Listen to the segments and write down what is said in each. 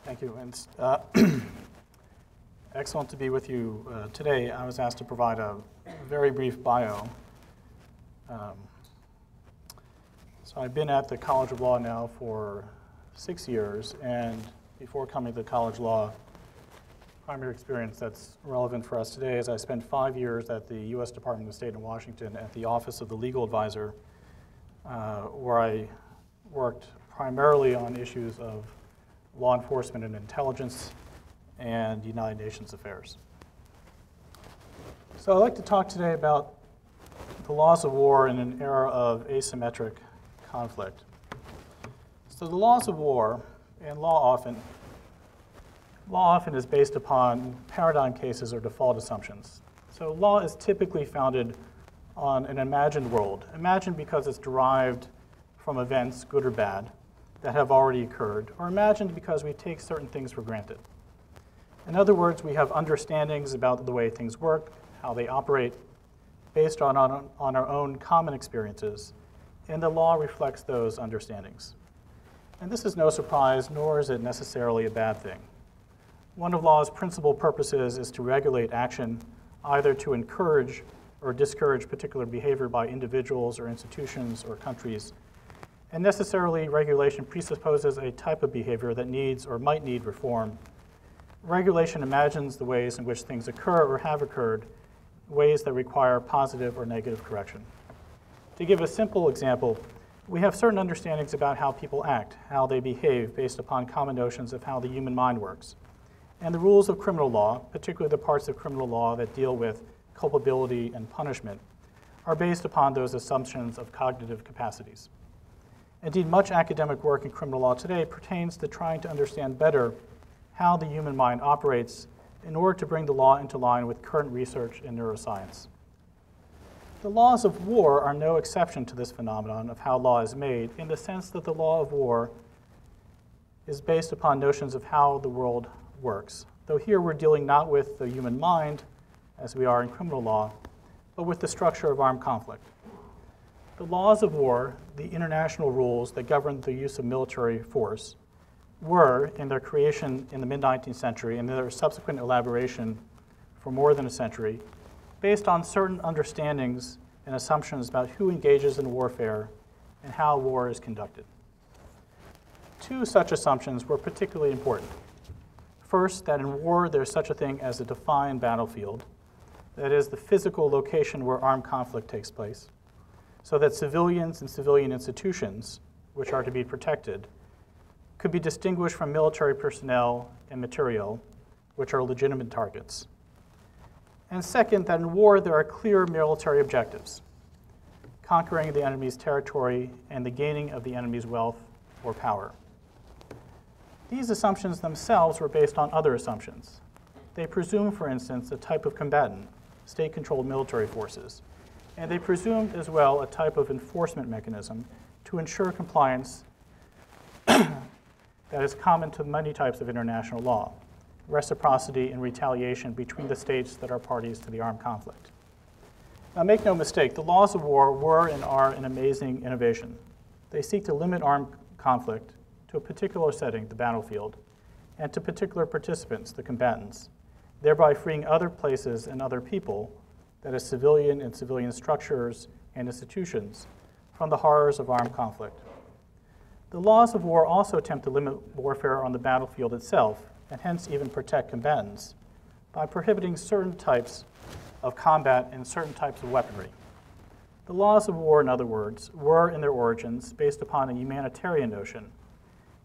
Thank you. And excellent to be with you today. I was asked to provide a very brief bio. So I've been at the College of Law now for 6 years, and before coming to the College of Law, primary experience that's relevant for us today is I spent 5 years at the U.S. Department of State in Washington at the Office of the Legal Advisor, where I worked primarily on issues of law enforcement and intelligence and United Nations affairs. So I'd like to talk today about the laws of war in an era of asymmetric conflict. So the laws of war, and law often is based upon paradigm cases or default assumptions. So law is typically founded on an imagined world, imagined because it's derived from events, good or bad, that have already occurred, or imagined because we take certain things for granted. In other words, we have understandings about the way things work, how they operate, based on our own common experiences, and the law reflects those understandings. And this is no surprise, nor is it necessarily a bad thing. One of law's principal purposes is to regulate action, either to encourage or discourage particular behavior by individuals or institutions or countries. And necessarily, regulation presupposes a type of behavior that needs or might need reform. Regulation imagines the ways in which things occur or have occurred, ways that require positive or negative correction. To give a simple example, we have certain understandings about how people act, how they behave based upon common notions of how the human mind works. And the rules of criminal law, particularly the parts of criminal law that deal with culpability and punishment, are based upon those assumptions of cognitive capacities. Indeed, much academic work in criminal law today pertains to trying to understand better how the human mind operates in order to bring the law into line with current research in neuroscience. The laws of war are no exception to this phenomenon of how law is made, in the sense that the law of war is based upon notions of how the world works. Though here we're dealing not with the human mind, as we are in criminal law, but with the structure of armed conflict. The laws of war, the international rules that govern the use of military force, were, in their creation in the mid-19th century and their subsequent elaboration for more than a century, based on certain understandings and assumptions about who engages in warfare and how war is conducted. Two such assumptions were particularly important. First, that in war there's such a thing as a defined battlefield, that is, the physical location where armed conflict takes place, so that civilians and civilian institutions, which are to be protected, could be distinguished from military personnel and material, which are legitimate targets. And second, that in war there are clear military objectives: conquering the enemy's territory and the gaining of the enemy's wealth or power. These assumptions themselves were based on other assumptions. They presume, for instance, a type of combatant, state-controlled military forces, and they presumed as well a type of enforcement mechanism to ensure compliance that is common to many types of international law: reciprocity and retaliation between the states that are parties to the armed conflict. Now, make no mistake, the laws of war were and are an amazing innovation. They seek to limit armed conflict to a particular setting, the battlefield, and to particular participants, the combatants, thereby freeing other places and other people, that is, civilian and civilian structures and institutions, from the horrors of armed conflict. The laws of war also attempt to limit warfare on the battlefield itself, and hence even protect combatants, by prohibiting certain types of combat and certain types of weaponry. The laws of war, in other words, were in their origins based upon a humanitarian notion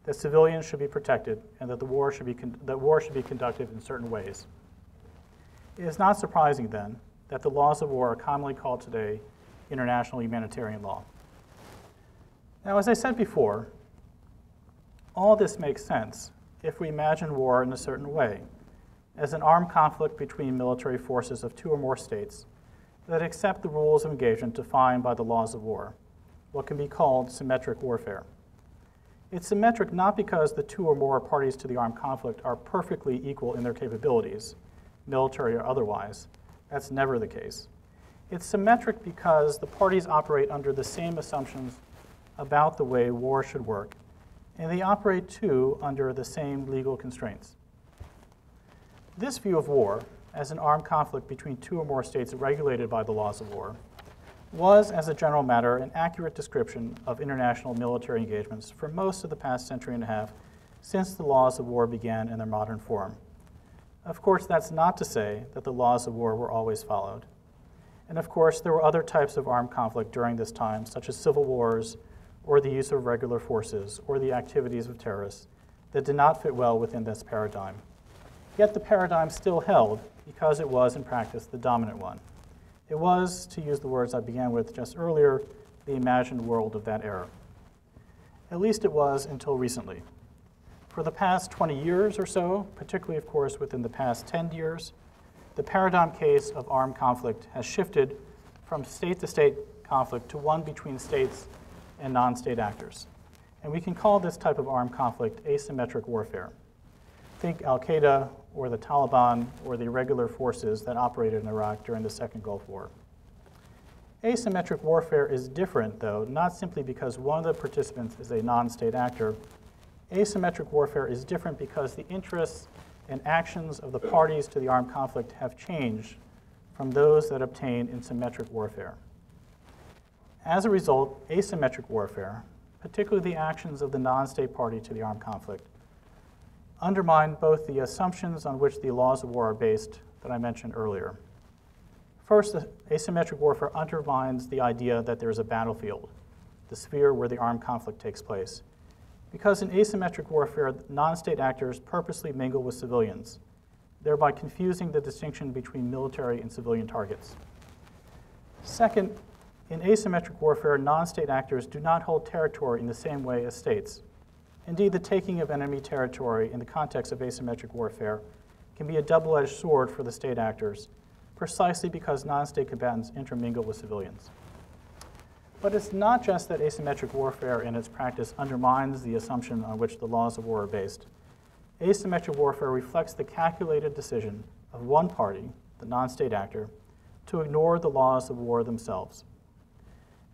that civilians should be protected and that war should be conducted in certain ways. It is not surprising, then, that the laws of war are commonly called today international humanitarian law. Now, as I said before, all this makes sense if we imagine war in a certain way, as an armed conflict between military forces of two or more states that accept the rules of engagement defined by the laws of war, what can be called symmetric warfare. It's symmetric not because the two or more parties to the armed conflict are perfectly equal in their capabilities, military or otherwise. That's never the case. It's symmetric because the parties operate under the same assumptions about the way war should work and they operate too under the same legal constraints. This view of war as an armed conflict between two or more states regulated by the laws of war was, as a general matter, an accurate description of international military engagements for most of the past century and a half since the laws of war began in their modern form. Of course, that's not to say that the laws of war were always followed. And of course, there were other types of armed conflict during this time, such as civil wars, or the use of regular forces, or the activities of terrorists, that did not fit well within this paradigm. Yet the paradigm still held because it was, in practice, the dominant one. It was, to use the words I began with just earlier, the imagined world of that era. At least it was until recently. For the past 20 years or so, particularly, of course, within the past 10 years, the paradigm case of armed conflict has shifted from state-to-state conflict to one between states and non-state actors. And we can call this type of armed conflict asymmetric warfare. Think Al-Qaeda or the Taliban or the irregular forces that operated in Iraq during the Second Gulf War. Asymmetric warfare is different, though, not simply because one of the participants is a non-state actor. Asymmetric warfare is different because the interests and actions of the parties to the armed conflict have changed from those that obtain in symmetric warfare. As a result, asymmetric warfare, particularly the actions of the non-state party to the armed conflict, undermine both the assumptions on which the laws of war are based that I mentioned earlier. First, asymmetric warfare undermines the idea that there is a battlefield, the sphere where the armed conflict takes place. Because in asymmetric warfare, non-state actors purposely mingle with civilians, thereby confusing the distinction between military and civilian targets. Second, in asymmetric warfare, non-state actors do not hold territory in the same way as states. Indeed, the taking of enemy territory in the context of asymmetric warfare can be a double-edged sword for the state actors, precisely because non-state combatants intermingle with civilians. But it's not just that asymmetric warfare in its practice undermines the assumption on which the laws of war are based. Asymmetric warfare reflects the calculated decision of one party, the non-state actor, to ignore the laws of war themselves.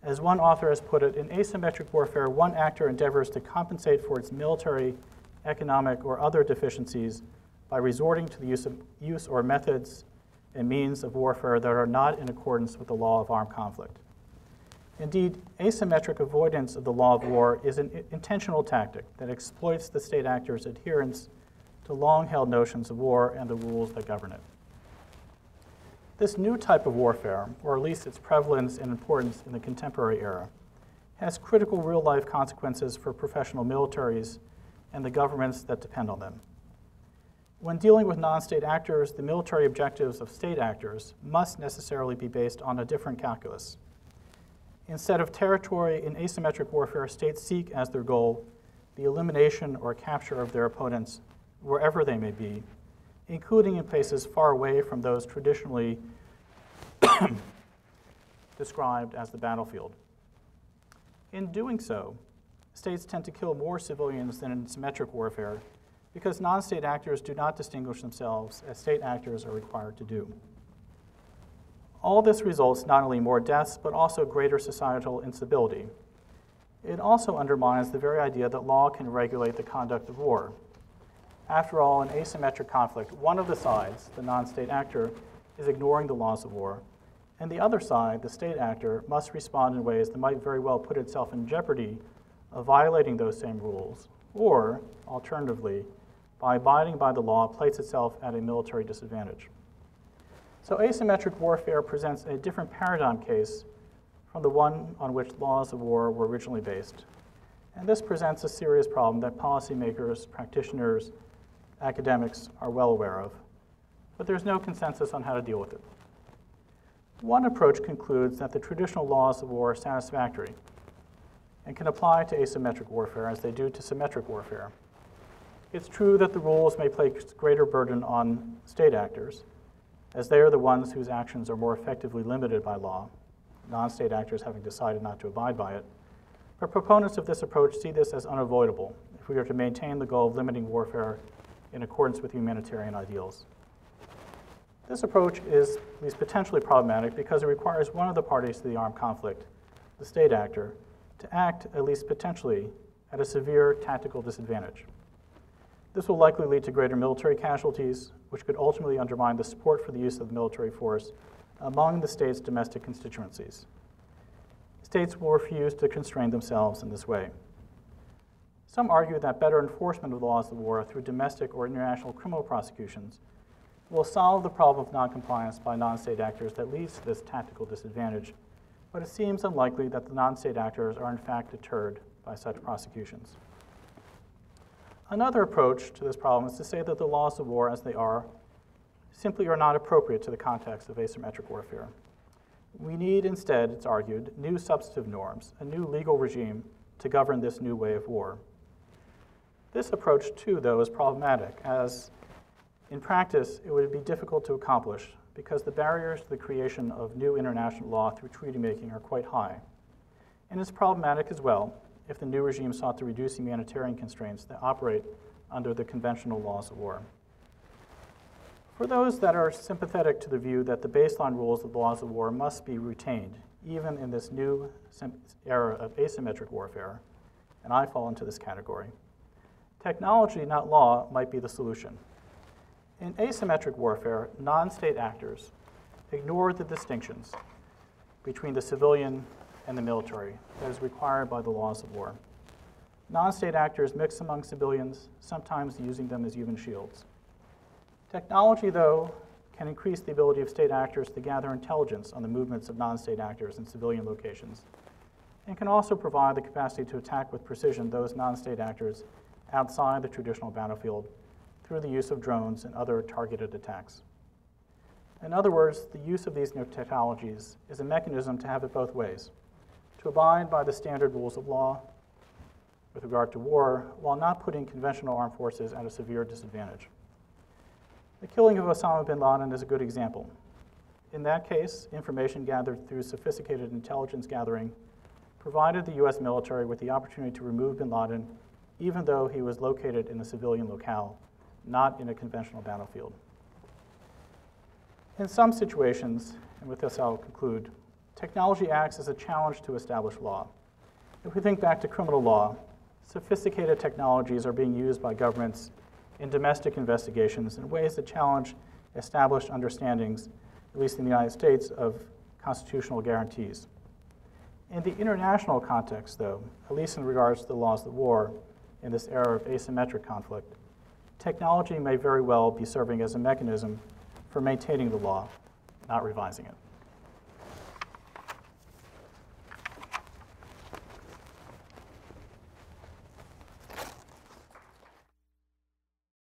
As one author has put it, in asymmetric warfare, one actor endeavors to compensate for its military, economic, or other deficiencies by resorting to the use or methods and means of warfare that are not in accordance with the law of armed conflict. Indeed, asymmetric avoidance of the law of war is an intentional tactic that exploits the state actor's adherence to long-held notions of war and the rules that govern it. This new type of warfare, or at least its prevalence and importance in the contemporary era, has critical real-life consequences for professional militaries and the governments that depend on them. When dealing with non-state actors, the military objectives of state actors must necessarily be based on a different calculus. Instead of territory in asymmetric warfare, states seek as their goal the elimination or capture of their opponents wherever they may be, including in places far away from those traditionally described as the battlefield. In doing so, states tend to kill more civilians than in symmetric warfare because non-state actors do not distinguish themselves as state actors are required to do. All this results not only more deaths, but also greater societal instability. It also undermines the very idea that law can regulate the conduct of war. After all, in asymmetric conflict, one of the sides, the non-state actor, is ignoring the laws of war, and the other side, the state actor, must respond in ways that might very well put itself in jeopardy of violating those same rules, or, alternatively, by abiding by the law, place itself at a military disadvantage. So asymmetric warfare presents a different paradigm case from the one on which laws of war were originally based. And this presents a serious problem that policymakers, practitioners, academics are well aware of, but there's no consensus on how to deal with it. One approach concludes that the traditional laws of war are satisfactory and can apply to asymmetric warfare as they do to symmetric warfare. It's true that the rules may place greater burden on state actors, as they are the ones whose actions are more effectively limited by law, non-state actors having decided not to abide by it. But proponents of this approach see this as unavoidable if we are to maintain the goal of limiting warfare in accordance with humanitarian ideals. This approach is at least potentially problematic because it requires one of the parties to the armed conflict, the state actor, to act, at least potentially, at a severe tactical disadvantage. This will likely lead to greater military casualties, which could ultimately undermine the support for the use of the military force among the state's domestic constituencies. States will refuse to constrain themselves in this way. Some argue that better enforcement of the laws of war through domestic or international criminal prosecutions will solve the problem of noncompliance by non-state actors that leads to this tactical disadvantage, but it seems unlikely that the non-state actors are in fact deterred by such prosecutions. Another approach to this problem is to say that the laws of war as they are simply are not appropriate to the context of asymmetric warfare. We need instead, it's argued, new substantive norms, a new legal regime to govern this new way of war. This approach, too, though, is problematic, as in practice, it would be difficult to accomplish because the barriers to the creation of new international law through treaty making are quite high. And it's problematic as well if the new regime sought to reduce humanitarian constraints that operate under the conventional laws of war. For those that are sympathetic to the view that the baseline rules of the laws of war must be retained, even in this new era of asymmetric warfare, and I fall into this category, technology, not law, might be the solution. In asymmetric warfare, non-state actors ignore the distinctions between the civilian and the military that is required by the laws of war. Non-state actors mix among civilians, sometimes using them as human shields. Technology, though, can increase the ability of state actors to gather intelligence on the movements of non-state actors in civilian locations, and can also provide the capacity to attack with precision those non-state actors outside the traditional battlefield through the use of drones and other targeted attacks. In other words, the use of these new technologies is a mechanism to have it both ways, to abide by the standard rules of law with regard to war while not putting conventional armed forces at a severe disadvantage. The killing of Osama bin Laden is a good example. In that case, information gathered through sophisticated intelligence gathering provided the US military with the opportunity to remove bin Laden even though he was located in a civilian locale, not in a conventional battlefield. In some situations, and with this I'll conclude, technology acts as a challenge to established law. If we think back to criminal law, sophisticated technologies are being used by governments in domestic investigations in ways that challenge established understandings, at least in the United States, of constitutional guarantees. In the international context, though, at least in regards to the laws of war in this era of asymmetric conflict, technology may very well be serving as a mechanism for maintaining the law, not revising it.